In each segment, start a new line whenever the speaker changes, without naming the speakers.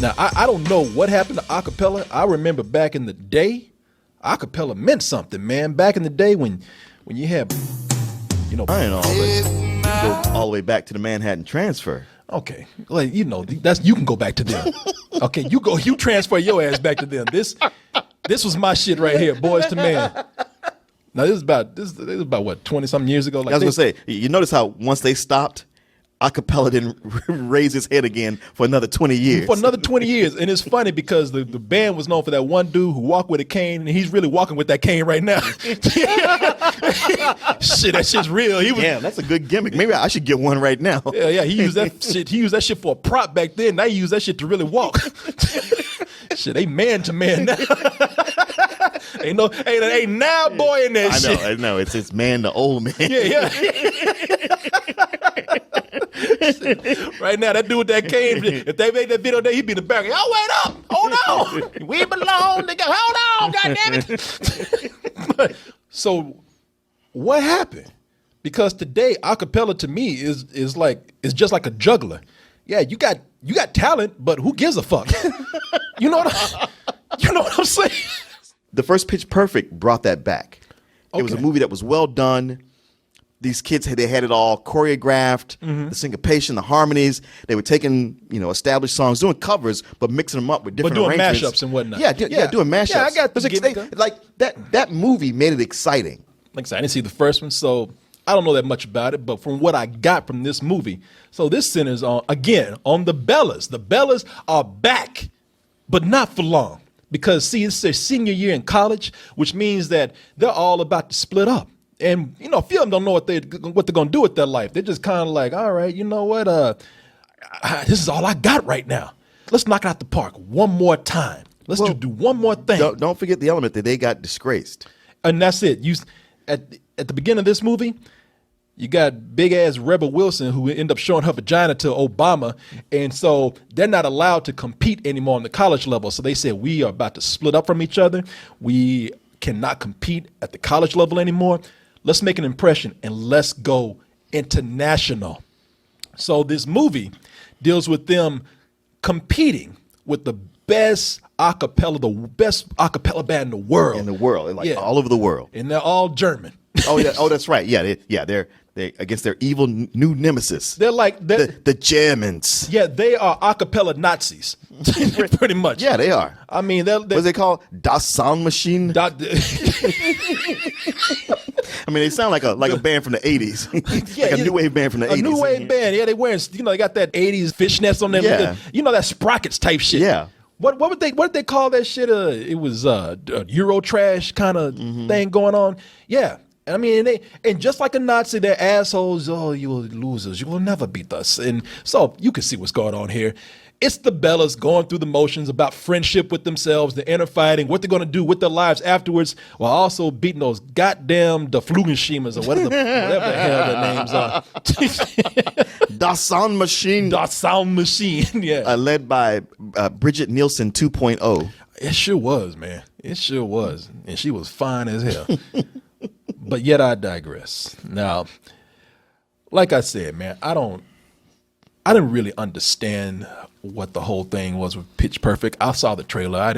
Now, I don't know what happened to acapella. I remember back in the day, acapella meant something, man. Back in the day when you had,
I ain't all, but you go all the way back to the Manhattan Transfer.
okay, like that's you can go back to them. Okay, you transfer your ass back to them. This was my shit right here, Boys to Men. Now this is about what 20-something years ago. Like
I was gonna say, you notice how once they stopped, acapella didn't raise his head again for another 20 years.
For another 20 years. And it's funny because the band was known for that one dude who walked with a cane, and he's really walking with that cane right now. Shit, that shit's real.
Damn, that's a good gimmick. Maybe I should get one right now.
Yeah, he used that shit. He used that shit for a prop back then. Now he used that shit to really walk. Shit, they man to man now. ain't now boy in that shit.
I know. It's man to old man.
Yeah. Right now, that dude with that cane, if they made that video there, he'd be in the back. Oh, wait up. Hold on. We belong together. Hold on, goddammit. So, what happened? Because today, acapella to me is just like a juggler. Yeah, you got talent, but who gives a fuck? You know what I'm saying?
The first Pitch Perfect brought that back. Okay. It was a movie that was well done. These kids they had it all choreographed, the syncopation, the harmonies. They were taking established songs, doing covers, but mixing them up with different arrangements.
Mashups and whatnot.
Yeah, doing mashups.
Yeah, I got the
like that movie made it exciting.
Like I said, I didn't see the first one, so I don't know that much about it. But from what I got from this movie, so this centers on the Bellas. The Bellas are back, but not for long. Because it's their senior year in college, which means that they're all about to split up. And, a few of them don't know what they're going to do with their life. They're just kind of like, all right, you know what? This is all I got right now. Let's knock it out the park one more time. Let's do one more thing.
Don't forget the element that they got disgraced.
And that's it. At the beginning of this movie, you got big-ass Rebel Wilson who ended up showing her vagina to Obama. And so they're not allowed to compete anymore on the college level. So they said, we are about to split up from each other. We cannot compete at the college level anymore. Let's make an impression and let's go international. So this movie deals with them competing with the best acapella band in the world.
All over the world.
And they're all German.
Oh yeah. Oh, that's right. Yeah. They're against their evil new nemesis.
They're like
the Germans.
Yeah, they are acapella Nazis, pretty much.
Yeah, they are.
I mean,
what's they called? Das Soundmaschine. I mean, they sound like a band from the 80s, like a new wave band from the 80s.
A new wave band. Yeah, they wearing. They got that 80s fishnets on them.
Yeah.
That Sprockets type shit.
Yeah.
What did they call that shit? It was Euro trash kind of thing going on. Yeah. I mean, and just like a Nazi, they're assholes. Oh, you losers. You will never beat us. And so you can see what's going on here. It's the Bellas going through the motions about friendship with themselves, the inner fighting, what they're going to do with their lives afterwards, while also beating those goddamn the Flugenschiemers or whatever the hell their names are.
Das Soundmaschine.
Das Soundmaschine, yeah.
Led by Bridget Nielsen 2.0.
It sure was, man. It sure was. And she was fine as hell. But yet I digress. Now, like I said, man, I didn't really understand what the whole thing was with Pitch Perfect. I saw the trailer.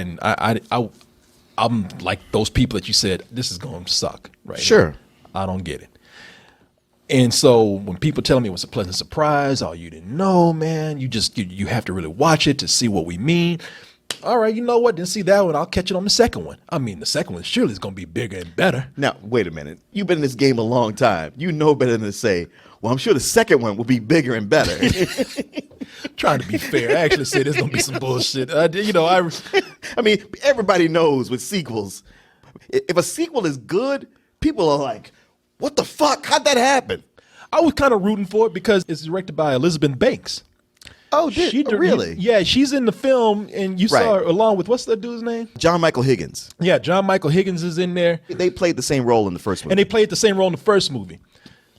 I'm like those people that you said, this is going to suck, right?
Sure.
Here. I don't get it. And so when people tell me it was a pleasant surprise, oh, you didn't know, man, you have to really watch it to see what we mean. All right, you know what? Didn't see that one. I'll catch it on the second one. I mean, the second one surely is going to be bigger and better.
Now, wait a minute. You've been in this game a long time. You know better than to say, well, I'm sure the second one will be bigger and better.
Trying to be fair. I actually said there's going to be some bullshit. I
mean, everybody knows with sequels, if a sequel is good, people are like, what the fuck? How'd that happen?
I was kind of rooting for it because it's directed by Elizabeth Banks.
Oh, really?
Yeah, she's in the film, and you saw her along with, what's that dude's name?
John Michael Higgins.
Yeah, John Michael Higgins is in there.
They played the same role in the first movie.
And they played the same role in the first movie.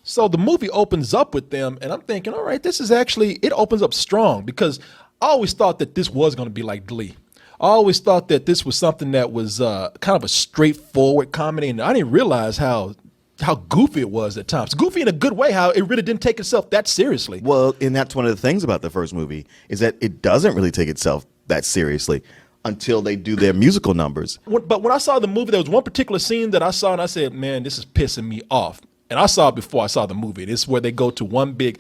So the movie opens up with them, and I'm thinking, all right, it opens up strong, because I always thought that this was going to be like Glee. I always thought that this was something that was kind of a straightforward comedy, and I didn't realize how goofy it was at times. Goofy in a good way, how it really didn't take itself that seriously.
Well, and that's one of the things about the first movie, is that it doesn't really take itself that seriously until they do their musical numbers.
But when I saw the movie, there was one particular scene that I saw, and I said, "Man, this is pissing me off." And I saw it before I saw the movie. This is where they go to one big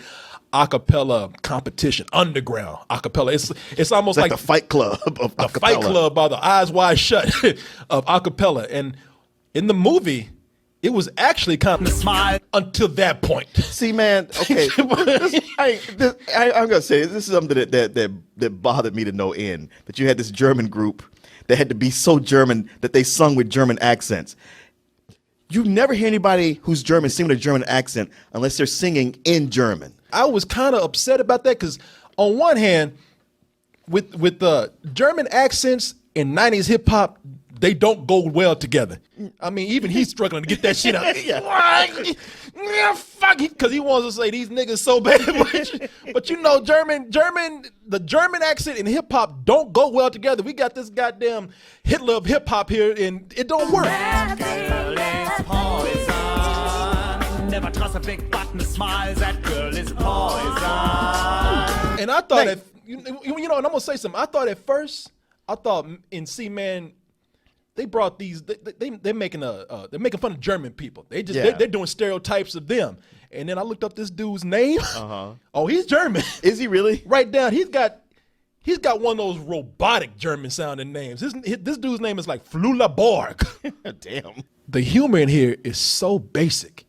acapella competition, underground acapella. It's almost
Like the Fight Club of
the
acapella.
Fight Club or the Eyes Wide Shut of acapella. And in the movie, it was actually kind of smile until that point.
See, man, okay. I'm gonna say this is something that bothered me to no end. That you had this German group that had to be so German that they sung with German accents. You never hear anybody who's German sing with a German accent unless they're singing in German.
I was kind of upset about that because, on one hand, with the German accents in 90s hip hop, they don't go well together. I mean, even he's struggling to get that shit out. Yeah, fuck it, because he wants to say these niggas so bad. But you know, the German accent and hip hop don't go well together. We got this goddamn Hitler of hip hop here, and it don't work.
Never trust a big button smile. That girl is poison.
And I thought, you know, and I'm gonna say something. I thought at first, in C-Man, they brought these. They're making they're making fun of German people. They're doing stereotypes of them. And then I looked up this dude's name. Oh, he's German.
Is he really?
Right down. He's got one of those robotic German sounding names. This dude's name is like Flula Borg.
Damn.
The humor in here is so basic.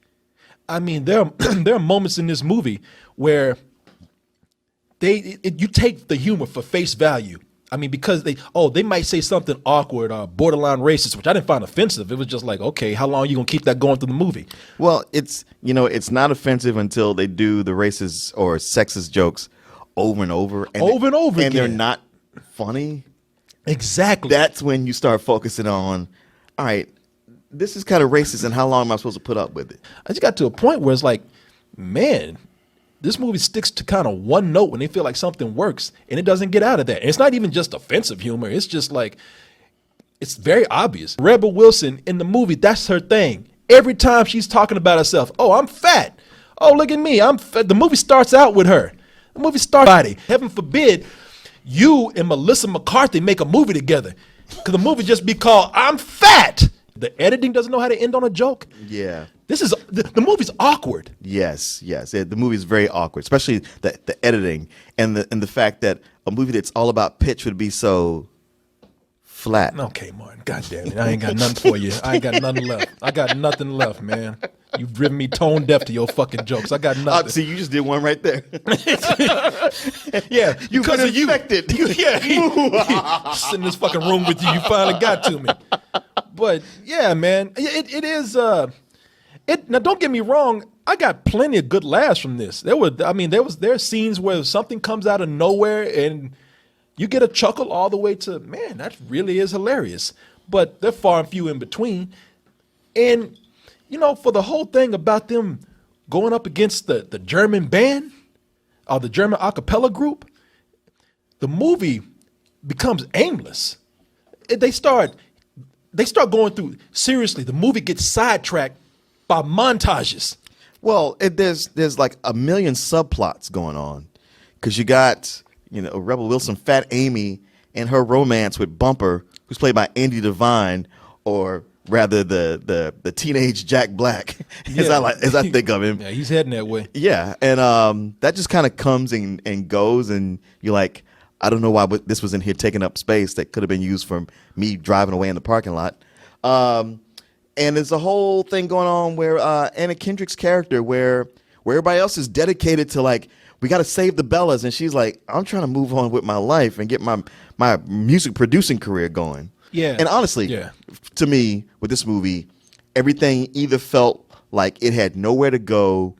I mean, there are moments in this movie where you take the humor for face value. I mean, because they might say something awkward or borderline racist, which I didn't find offensive. It was just like, okay, how long are you gonna keep that going through the movie?
Well, it's not offensive until they do the racist or sexist jokes over and over and
again.
They're not funny.
Exactly.
That's when you start focusing on, all right, this is kind of racist, and how long am I supposed to put up with it?
I just got to a point where it's like, man, this movie sticks to kind of one note when they feel like something works, and it doesn't get out of that. And it's not even just offensive humor. It's just like, it's very obvious. Rebel Wilson in the movie, that's her thing. Every time she's talking about herself, oh, I'm fat. Oh, look at me, I'm fat. The movie starts out with her. The movie starts body. Heaven forbid you and Melissa McCarthy make a movie together, because the movie just be called I'm Fat. The editing doesn't know how to end on a joke.
Yeah.
The movie's awkward.
Yes. The movie is very awkward, especially the editing and the fact that a movie that's all about pitch would be so flat.
Okay, Martin. God damn it. I ain't got nothing for you. I ain't got nothing left. I got nothing left, man. You've driven me tone deaf to your fucking jokes. I got nothing.
See, you just did one right there.
Yeah,
You've been infected.
Just in this fucking room with you. You finally got to me. But yeah, man, it is. Now, don't get me wrong. I got plenty of good laughs from this. There are scenes where something comes out of nowhere and you get a chuckle all the way to, man, that really is hilarious. But they're far and few in between. And for the whole thing about them going up against the German band or the German a cappella group, the movie becomes aimless. They start going through, seriously, the movie gets sidetracked by montages.
Well, there's like a million subplots going on because you got, Rebel Wilson, Fat Amy, and her romance with Bumper, who's played by Andy Devine, or rather the teenage Jack Black, as I think of him.
Yeah, he's heading that way.
Yeah, and that just kind of comes and goes, and you're like, I don't know why this was in here taking up space that could have been used for me driving away in the parking lot. And there's a whole thing going on where Anna Kendrick's character, where everybody else is dedicated to, like, we got to save the Bellas, and she's like, I'm trying to move on with my life and get my music producing career going.
Yeah.
And honestly, to me, with this movie, everything either felt like it had nowhere to go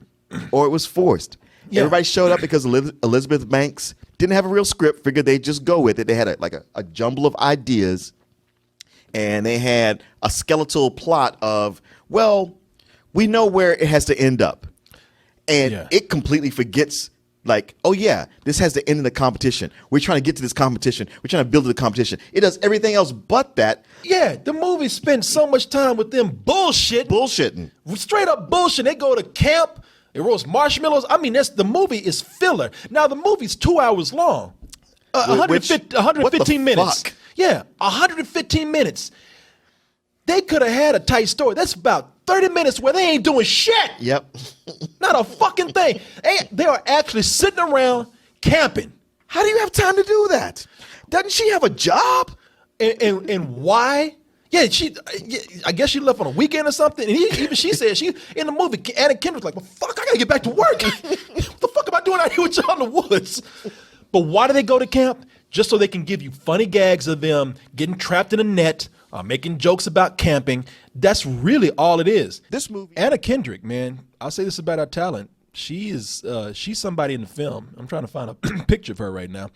or it was forced. Yeah. Everybody showed up because Elizabeth Banks didn't have a real script, figured they'd just go with it. They had a jumble of ideas, and they had a skeletal plot of, well, we know where it has to end up. And it completely forgets, like, oh yeah, this has to end in the competition. We're trying to get to this competition. We're trying to build the competition. It does everything else but that.
Yeah, the movie spent so much time with them bullshitting. Straight up bullshit. They go to camp, they roast marshmallows. I mean, the movie is filler. Now, the movie's 2 hours long.
Which-
115
what the
minutes.
fuck?
Yeah, 115 minutes. They could have had a tight story. That's about 30 minutes where they ain't doing shit.
Yep.
Not a fucking thing. They are actually sitting around camping.
How do you have time to do that? Doesn't she have a job?
And why? Yeah, I guess she left on a weekend or something. And even she said she in the movie. Anna Kendrick's like, "Well, fuck, I gotta get back to work. What the fuck am I doing out here with y'all in the woods?" But why do they go to camp? Just so they can give you funny gags of them getting trapped in a net, making jokes about camping. That's really all it is.
This movie,
Anna Kendrick, man, I'll say this about her talent. She's somebody in the film. I'm trying to find a picture of her right now.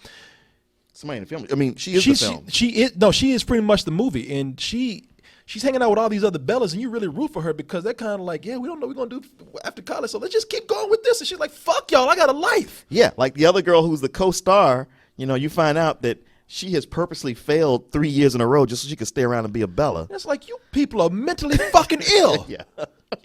somebody in the film. I mean, she is the film.
She is pretty much the movie, and she's hanging out with all these other Bellas, and you really root for her because they're kind of like, yeah, we don't know what we're gonna do after college, so let's just keep going with this. And she's like, fuck y'all, I got a life.
Yeah, like the other girl who's the co-star. You know, you find out that she has purposely failed 3 years in a row just so she could stay around and be a Bella.
It's like, you people are mentally fucking ill.
Yeah.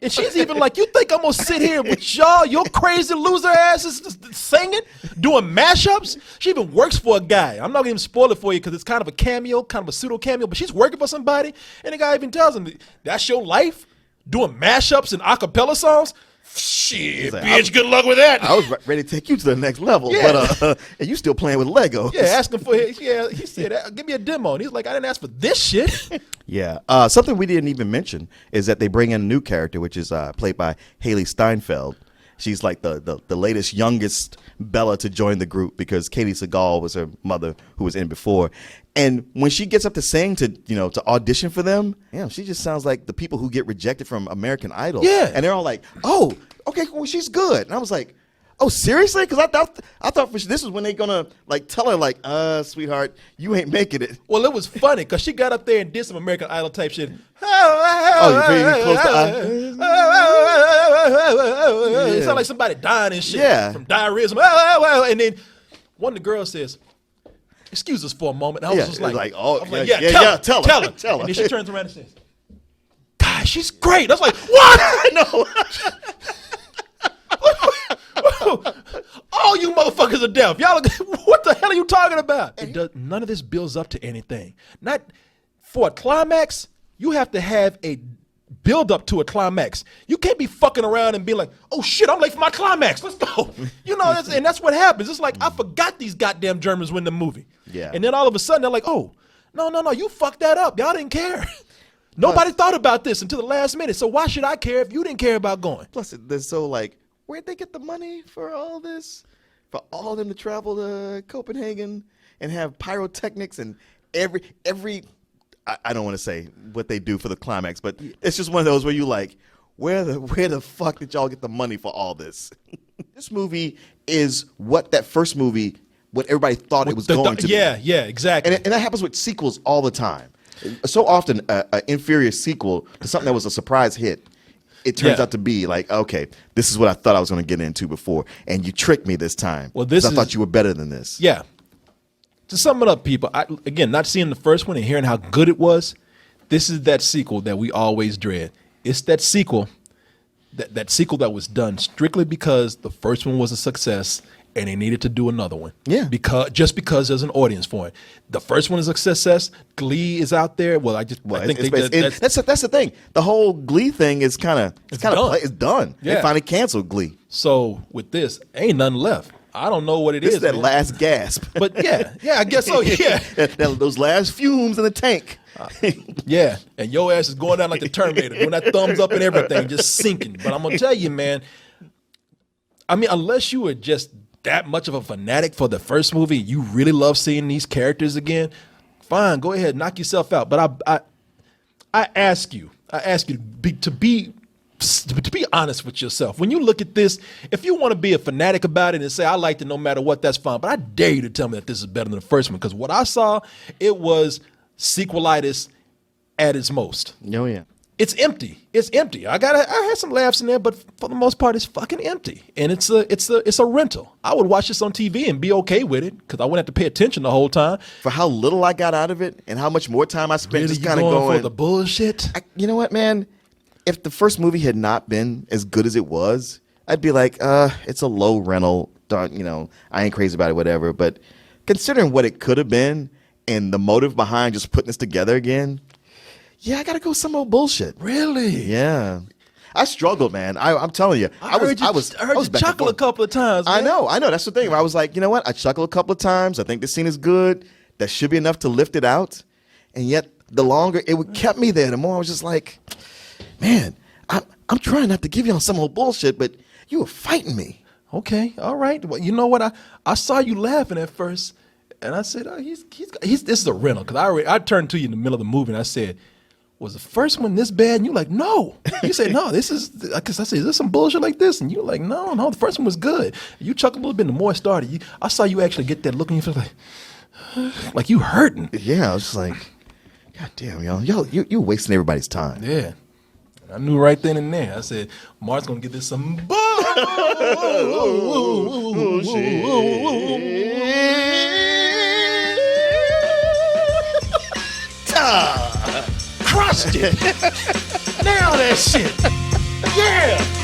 And she's even like, you think I'm gonna sit here with y'all, your crazy loser asses just singing, doing mashups? She even works for a guy. I'm not gonna even spoil it for you because it's kind of a cameo, kind of a pseudo cameo, but she's working for somebody, and the guy even tells him, that's your life? Doing mashups and acapella songs? Shit,
like,
bitch, good luck with that.
I was ready to take you to the next level,
Yeah.
but and you still playing with Lego.
Yeah, asking for he said, give me a demo. And he's like, I didn't ask for this shit.
Yeah. Something we didn't even mention is that they bring in a new character, which is played by Haley Steinfeld. She's like the latest, youngest Bella to join the group because Katie Seagal was her mother who was in before. And when she gets up to sing to audition for them, she just sounds like the people who get rejected from American Idol.
Yeah.
And they're all like, oh, okay, well, she's good. And I was like, oh, seriously? Because I thought this was when they're going to like tell her like, sweetheart, you ain't making it.
Well, it was funny because she got up there and did some American Idol type shit.
Oh, you're very close to
It sounded like somebody dying and shit.
Yeah.
From diarrhea. And then one of the girls says, excuse us for a moment. And I was just like, tell her.
Tell her.
And then she turns around and says, God, she's great. I was like, what? I know. All you motherfuckers are deaf. Y'all, what the hell are you talking about? None of this builds up to anything. Not for a climax. You have to have a build up to a climax. You can't be fucking around and be like, oh shit, I'm late for my climax. Let's go. And that's what happens. It's like, I forgot these goddamn Germans were in the movie.
Yeah.
And then all of a sudden they're like, oh, no, you fucked that up. Y'all didn't care. Nobody thought about this until the last minute. So why should I care if you didn't care about going?
Plus, they're so like, where'd they get the money for all this? For all of them to travel to Copenhagen and have pyrotechnics and every I don't want to say what they do for the climax, but it's just one of those where you like, where the fuck did y'all get the money for all this? This movie is what that first movie, what everybody thought it was going to be.
Yeah, exactly.
And that happens with sequels all the time. So often, an inferior sequel to something that was a surprise hit, it turns out to be like, okay, this is what I thought I was going to get into before, and you tricked me this time.
Well,
I thought you were better than this.
Yeah. To sum it up, people, again, not seeing the first one and hearing how good it was, this is that sequel that we always dread. It's that sequel, that sequel that was done strictly because the first one was a success and they needed to do another one.
Yeah.
Because there's an audience for it. The first one is a success. Glee is out there. Well, that's
the thing. The whole Glee thing is it's done.
Yeah.
They finally canceled Glee.
So with this, ain't nothing left. I don't know what it
This
is.
is that
man.
last gasp.
But yeah, I guess so. Yeah,
those last fumes in the tank.
Yeah, and your ass is going down like the Terminator, doing that thumbs up and everything, just sinking. But I'm gonna tell you, man. I mean, unless you were just that much of a fanatic for the first movie, you really love seeing these characters again. Fine, go ahead, knock yourself out. But I ask you to be honest with yourself. When you look at this, if you want to be a fanatic about it and say, I liked it no matter what, that's fine. But I dare you to tell me that this is better than the first one. Because what I saw, it was sequelitis at its most.
Oh, yeah.
It's empty. It's empty. I had some laughs in there, but for the most part, it's fucking empty. And it's a rental. I would watch this on TV and be okay with it because I wouldn't have to pay attention the whole time.
For how little I got out of it and how much more time I spent
Really,
just kind of
you
going
for the bullshit.
You know what, man? If the first movie had not been as good as it was, I'd be like, it's a low rental. I ain't crazy about it, whatever. But considering what it could have been and the motive behind just putting this together again, yeah, I gotta go some old bullshit.
Really?
Yeah. I struggled, man. I'm telling you.
I heard you
back and
chuckle a
forth.
couple of times.
I
Man.
know. That's the thing. I was like, you know what? I chuckled a couple of times. I think the scene is good. That should be enough to lift it out. And yet, the longer kept me there, the more I was just like, man, I'm trying not to give you on some old bullshit, but you were fighting me.
Okay, all right. Well, you know what? I saw you laughing at first, and I said, oh, he's this is a rental. Because I turned to you in the middle of the movie, and I said, was the first one this bad? And you like, no. You said, no, this is, because I said, is this some bullshit like this? And you like, no, the first one was good. You chuckled a little bit, and the more it started, I saw you actually get that look in your face like you hurting.
Yeah, I was just like, God damn, yo, you wasting everybody's time.
Yeah. I knew right then and there. I said, Mark's going to get this some crushed it. Nail that shit. Yeah.